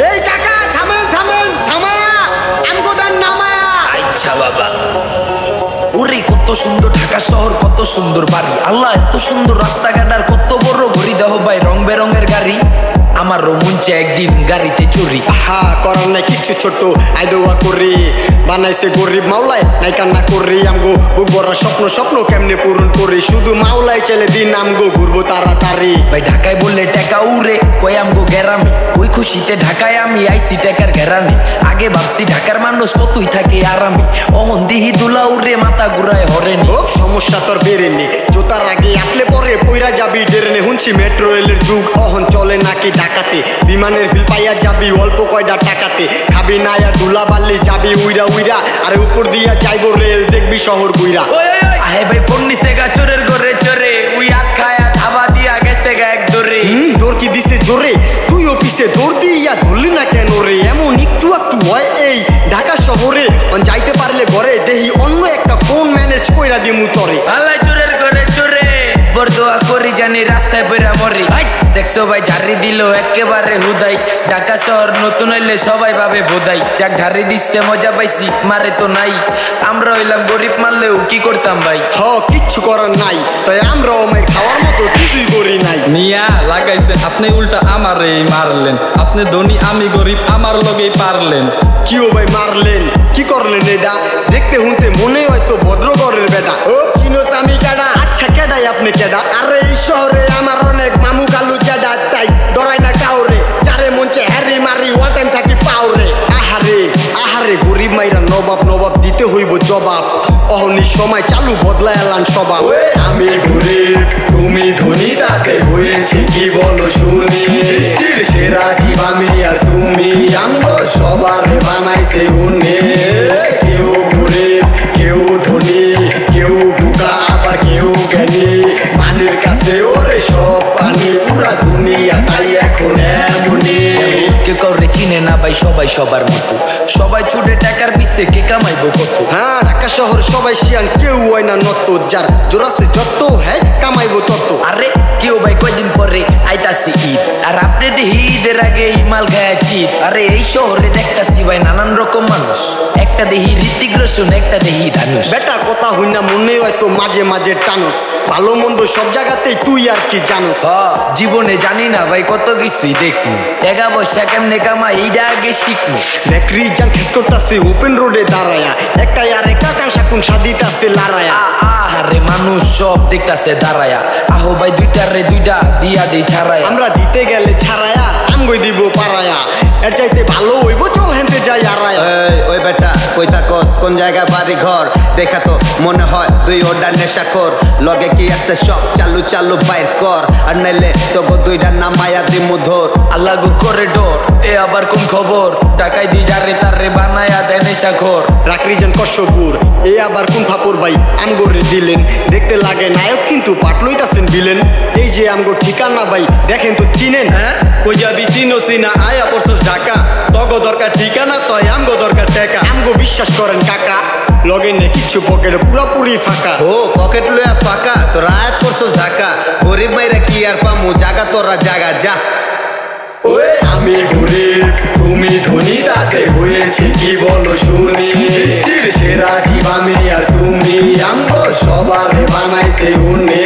এই কাকা থামেন থামেন থামায়া আমগোদান নামায়া। আচ্ছা বাবা। ওরে কত সুন্দর ঢাকা শহর, কত সুন্দর বাড়ি, আল্লাহ এত সুন্দর রাস্তাঘাট আর কত বড় ঘড়ি, দেহ ভাই রং বেরঙের গাড়ি। আমার রোমঞ্চে একদিন গাড়িতে চুরি। হা করার নাই কিছু ছোট আইদোয়া করি, বানাইছে গরিব মাওলায় নাই কান্না করি। আমগো বুক বড় স্বপ্ন স্বপ্ন কেমনে পূরণ করি, শুধু মাওলায় চলে দিন আমগো ঘুরবো তাড়াতাড়ি। ভাই ঢাকায় বললে টাকা উড়ে, কই আমগো গেরামে, ওই খুশিতে ঢাকায় আমি আইছি টাকার ঘেরানে। আগে ভাবছি ঢাকার মানুষ কতই থাকে আরামে, অহন দিহি দুলা উড়ে মাথা ঘুরায় হরেনি। ও সমস্যা তোর বেরেনি, জোতার আগে আটলে পরে পইরা যাবি ডেরেনে। শুনছি মেট্রো রেলের যুগ অহন চলে নাকি ঢাকাতে, বিমানের বিল পাইয়া যাবি অল্প কয়টা টাকাতে। খাবি না আর ধুলা বাল্লি যাবি উইরা উইরা, আর উপর দিয়া যাইবো রেল দেখবি শহর গুইরা। আহে ভাই ফোন নিছে গা চোরের ঘরে চোরে, উই হাত খায়া ধাবা দিয়া গেছে গা এক দরে। দৌড় কি দিছে জোরে, তুই অফিসে দৌড় দিয়া ধরলি না কেন রে? এমন একটু একটু হয় এই ঢাকা শহরে, যাইতে পারলে ঘরে দেহি অন্য একটা ফোন ম্যানেজ কইরা দিমু তরে। আল্লাহ চোরের ঘরে চোরে, বরদোয়া করি জানি রাস্তায় বেরা মরি। দেখছো ভাই ঝাড়ি দিল একেবারে হুদাই, ঢাকা শহর নতুন হইলে সবাই ভাবে বোধাই। যাক ঝাড়ি দিচ্ছে মজা পাইছি, মারে তো নাই। আমরা হইলাম গরিব, মারলেও কি করতাম ভাই। হ কিচ্ছু করার নাই, তাই আমরাও মাইর খাওয়ার মতো কিছুই করি নাই। মিয়া লাগাইছেন আপনি উল্টা আমারে মারলেন, আপনি ধনী আমি গরিব আমার লগেই পারলেন। কিও ভাই মারলেন, কি করলেন এটা? দেখতে শুনতে মনে হয়তো ভদ্রঘরের বেটা। ও চিনোস আমি কেডা? আচ্ছা কেডাই আপনি কেডা? আরে এই শহরে আমার অনেক মামু কালু কেডা, তাই ডরাই না কাউরে। যারে মঞ্চে হ্যারি মারি ওয়াল টাইম থাকি পাওরে। আহারে আহারে গরিব মাইরা নবাব নবাব দিতে হইব জবাব, অহনি সময় চালু বদলায় এলান স্বভাব। আমি গরিব তুমি ধনী, তাতে হয়েছে কি বলো শুনি। সৃষ্টির সেরা জীব আমি আর তুমি, আমগো সবার বানাইছে উনি। কেউ গরিব কেউ ধনী, কেউ বোকা আবার কেউ জ্ঞানী, পানির কাছে ওরে সব পানি। পুরা দুনিয়া তাই এখন এমনি, কেউ কাউরে চিনে না ভাই সবাই সবার মতো, সবাই ছুটে টাকার পিছে কে কামাইবো কত। হ্যাঁ ঢাকা শহর সবাই শিয়ান, কেউ হয় না নত। যার জোরাসে যত হ্যাঁ কামাইবো তত। আরে কেউ ভাই কয়দিন পরে আইতাছি ঈদ, আর আপনি দেখি ঈদের আগে হিমাল গায়া চিত। আরে এই শহরে দেখতাছি ভাই নানান রকম মানুষ, একটা দেহি ঋতিক রোশন একটা দেহি ধানুষ। বেটা কথা হই না মনে হয়তো মাঝে মাঝে টানুস, ভালো মন্দ সব জায়গাতেই তুই আর কি জানুস। জীবনে জানি না ভাই কত কিছুই দেখবো, টাকা পয়সা কেমনে কামাই এইটা আগে শিখবো। দেখরি যান খেস করতাছে ওপেন রোডে দাঁড়ায়া, একটা আর একটা কাঁসা কোন সাদিতাছে লারায়া। আরে মানুষ সব দেখতাছে দাঁড়ায়া, আহো ভাই দুইটার রে দুইটা দিয়া দেই ছাড়ায়া। আমরা দিতে গেলে ছাড়ায়া আমগই দিব পারায়া, এর চাইতে ভালো হইব চল হেনতে যাই আরায়া। ওই বেটা কই থাকস, কোন জায়গায় বাড়ি ঘর? দেখা তো মনে হয় তুই ওডা নেশাখোর, লগে কি আছে সব চালু চালু বাইর কর, আর নাইলে তোগো দুইটা নামায়া দিমু ধর। আল্লাহ গো করে ডর, এ আবার কোন খবর? টাকাই দি যারে তারে বানায়া দেয় নেশাখোর। রাকরি যান কষ্টপুর, এ আবার কোন ফাপুর ভাই আমগরে দিলেন? দেখতে লাগে নায়ক কিন্তু পাটলইতাছেন বিলেন। এই যে আমগো ঠিকানা ভাই দেখেন তো চিনেন? হ্যাঁ কই যাবি চিনো চিনা আয়া পড়ছস ঢাকা, তগো দরকার ঠিকানা তয় আমগো দরকার টাকা। আমগো বিশ্বাস করেন কাকা, লগে নে কিছু পকেটে পুরাপুরি ফাঁকা। ও পকেট লইয়া ফাঁকা, তোরা আয় পড়ছস ঢাকা, গরিব মাইরা কি আর পামু জাগা তোরা জাগা যা। ওই আমি গরিব তুমি ধনী, তাতে হয়েছে কি বলো শুনি। সৃষ্টির সেরা জীব আমি আর তুমি, আমগো সবার বানাইছে উনি।